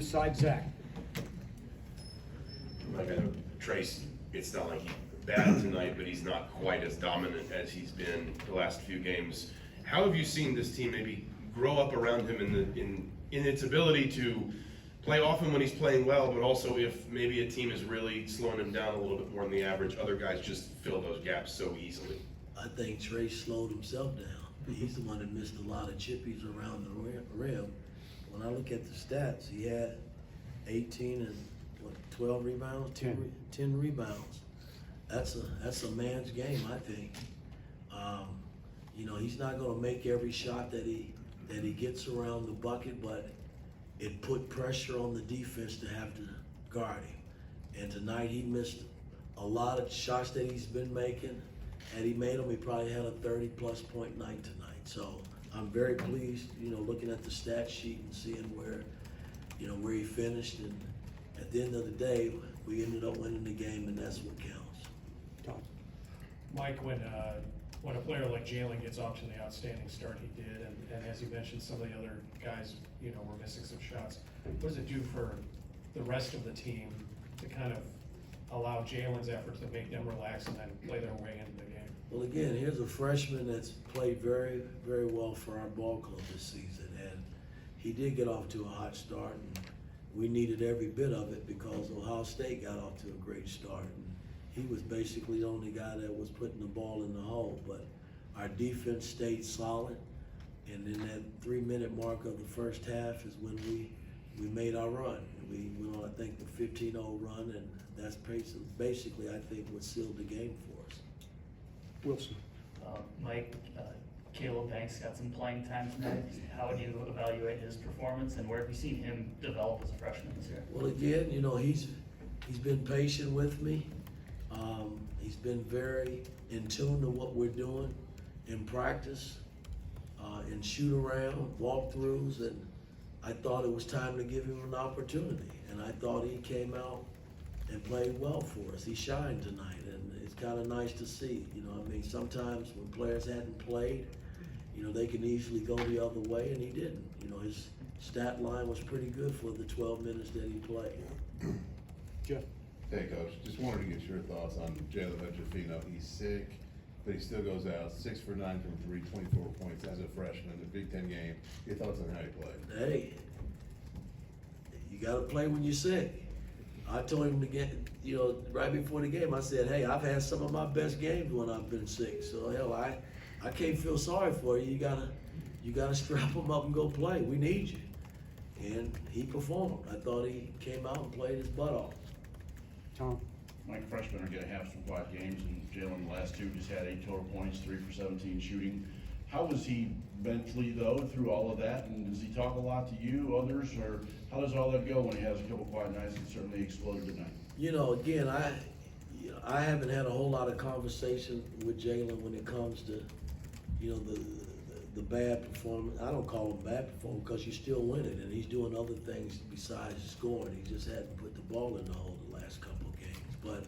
Side Zach. Like I know Trace, it's not like he's bad tonight, but he's not quite as dominant as he's been the last few games. How have you seen this team maybe grow up around him in its ability to play often when he's playing well, but also if maybe a team is really slowing him down a little bit more than the average, other guys just fill those gaps so easily? I think Trace slowed himself down. He's the one that missed a lot of chippies around the rim. When I look at the stats, he had 18 and 12 rebounds, 10 rebounds. That's a man's game, I think. He's not going to make every shot that he gets around the bucket, but it put pressure on the defense to have to guard him. And tonight he missed a lot of shots that he's been making. Had he made them, he probably had a 30-plus point night tonight. So I'm very pleased, looking at the stat sheet and seeing where he finished. And at the end of the day, we ended up winning the game, and that's what counts. Todd. Mike, when a player like Jalen gets off to the outstanding start he did, and as you mentioned, some of the other guys, were missing some shots, what does it do for the rest of the team to kind of allow Jalen's efforts to make them relax and then play their way into the game? Well, again, here's a freshman that's played very, very well for our ball club this season, and he did get off to a hot start, and we needed every bit of it because Ohio State got off to a great start. And he was basically the only guy that was putting the ball in the hole, but our defense stayed solid, and in that 3-minute mark of the first half is when we made our run. We went on, I think, the 15-0 run, and that's basically, I think, what sealed the game for us. Wilson. Mike, Caleb Banks got some playing time tonight. How would you evaluate his performance, and where have you seen him develop as a freshman this year? Well, again, he's been patient with me. He's been very in tune to what we're doing in practice, in shoot around, walkthroughs, and I thought it was time to give him an opportunity. And I thought he came out and played well for us. He shined tonight, and it's kind of nice to see. Sometimes when players hadn't played, they can easily go the other way, and he didn't. His stat line was pretty good for the 12 minutes that he played. Jeff. Hey, Coach. Just wanted to get your thoughts on Jalen Hutchefino. He's sick, but he still goes out 6 for 9 from 3, 24 points as a freshman in the Big Ten game. Your thoughts on how he played? Hey, you got to play when you're sick. I told him to get, right before the game, I said, hey, I've had some of my best games when I've been sick. So, hell, I can't feel sorry for you. You gotta strap him up and go play. We need you. And he performed. I thought he came out and played his butt off. Tom. Mike, freshmen are going to have some quiet games, and Jalen, the last two, just had 8 total points, 3 for 17 shooting. How was he mentally, though, through all of that? And does he talk a lot to you, others, or how does all that go when he has a couple quiet nights and certainly exploded tonight? Again, I haven't had a whole lot of conversation with Jalen when it comes to, the bad performance. I don't call him bad performance because you're still winning, and he's doing other things besides scoring. He just hadn't put the ball in the hole the last couple of games. But,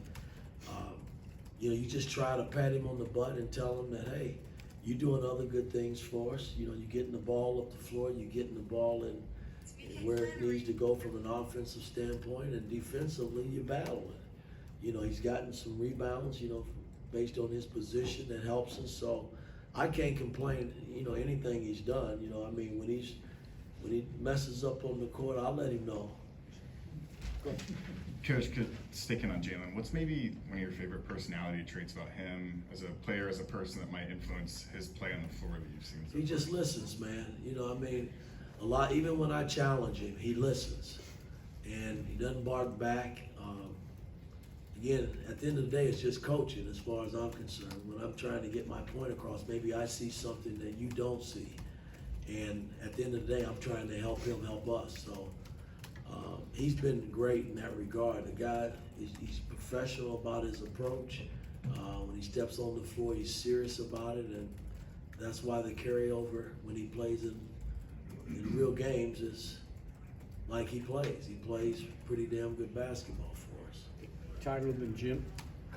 you just try to pat him on the butt and tell him that, hey, you're doing other good things for us. You're getting the ball up the floor. You're getting the ball in where it needs to go from an offensive standpoint, and defensively, you're battling. He's gotten some rebounds, based on his position that helps us. So I can't complain, anything he's done. When he messes up on the court, I'll let him know. Coach, sticking on Jalen, what's maybe one of your favorite personality traits about him as a player, as a person that might influence his play on the floor that you've seen? He just listens, man. A lot, even when I challenge him, he listens. And he doesn't bark back. Again, at the end of the day, it's just coaching as far as I'm concerned. When I'm trying to get my point across, maybe I see something that you don't see. And at the end of the day, I'm trying to help him help us. So he's been great in that regard. The guy, he's professional about his approach. When he steps on the floor, he's serious about it. And that's why the carryover when he plays in real games is like he plays. He plays pretty damn good basketball for us. Tiger and Jim.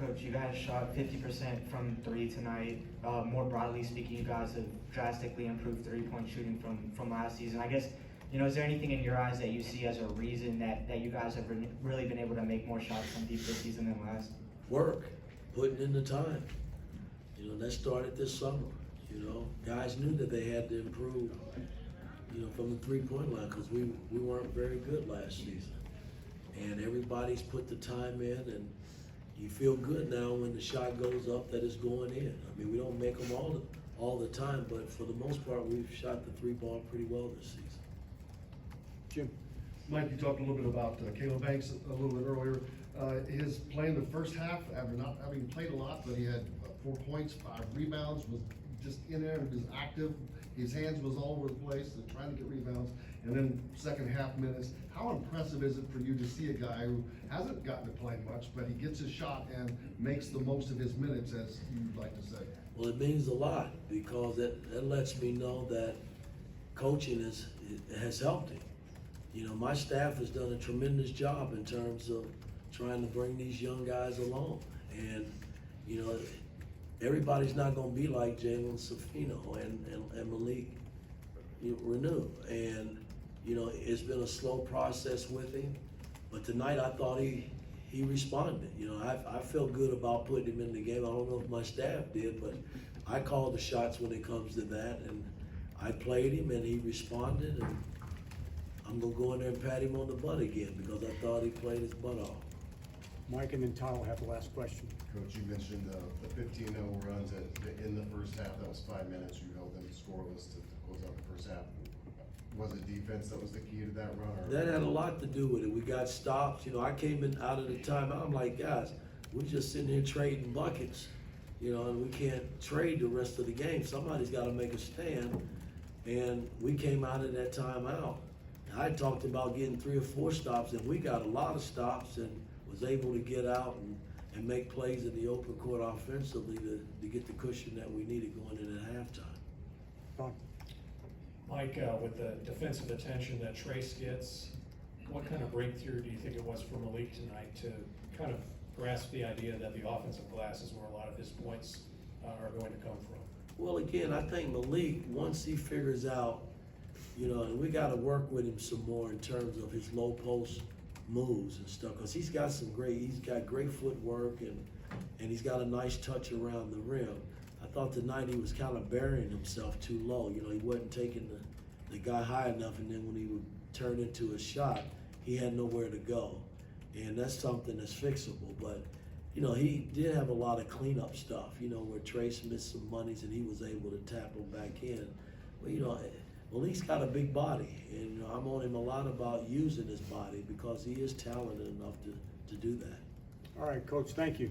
Coach, you guys shot 50% from 3 tonight. More broadly speaking, you guys have drastically improved 3-point shooting from last season. I guess, You know, is there anything in your eyes that you see as a reason that you guys have really been able to make more shots from deep this season than last? Work, putting in the time. You know, that started this summer. You know, guys knew that they had to improve, you know, from the three-point line, because we weren't very good last season. And everybody's put the time in, and you feel good now when the shot goes up that it's going in. I mean, we don't make them all the time, but for the most part, we've shot the three ball pretty well this season. Jim. Mike, you talked a little bit about Caleb Banks a little bit earlier. His play in the first half, after not having played a lot, but he had 4 points, 5 rebounds, was just in there, was active. His hands was all over the place, trying to get rebounds. And then second half minutes, how impressive is it for you to see a guy who hasn't gotten to play much, but he gets his shot and makes the most of his minutes, as you'd like to say? Well, it means a lot, because that lets me know that coaching has helped him. You know, my staff has done a tremendous job in terms of trying to bring these young guys along. And, you know, everybody's not gonna be like Jalen Safino and Malik Renew. And, you know, it's been a slow process with him, but tonight I thought he responded. You know, I felt good about putting him in the game. I don't know if my staff did, but I called the shots when it comes to that, and I played him and he responded, and I'm gonna go in there and pat him on the butt again, because I thought he played his butt off. Mike and then Tyler will have the last question. Coach, you mentioned the 15-0 runs in the first half. That was 5 minutes. You held them scoreless to close out the first half. Was it defense that was the key to that run? Or? That had a lot to do with it. We got stops. You know, I came in out of the timeout. I'm like, guys, we're just sitting here trading buckets, you know, and we can't trade the rest of the game. Somebody's got to make a stand. And we came out of that timeout. I talked about getting 3 or 4 stops, and we got a lot of stops and was able to get out and make plays in the open court offensively to get the cushion that we needed going into halftime. Don. Mike, with the defensive attention that Trace gets, what kind of breakthrough do you think it was for Malik tonight to kind of grasp the idea that the offensive glass is where a lot of his points are going to come from? Well, again, I think Malik, once he figures out, you know, and we got to work with him some more in terms of his low post moves and stuff, because he's got great footwork, and he's got a nice touch around the rim. I thought tonight he was kind of burying himself too low. You know, he wasn't taking the guy high enough, and then when he would turn into a shot, he had nowhere to go. And that's something that's fixable. But, you know, he did have a lot of cleanup stuff, you know, where Trace missed some monies and he was able to tap him back in. But, you know, Malik's got a big body, and you know, I'm on him a lot about using his body, because he is talented enough to do that. All right, Coach, thank you.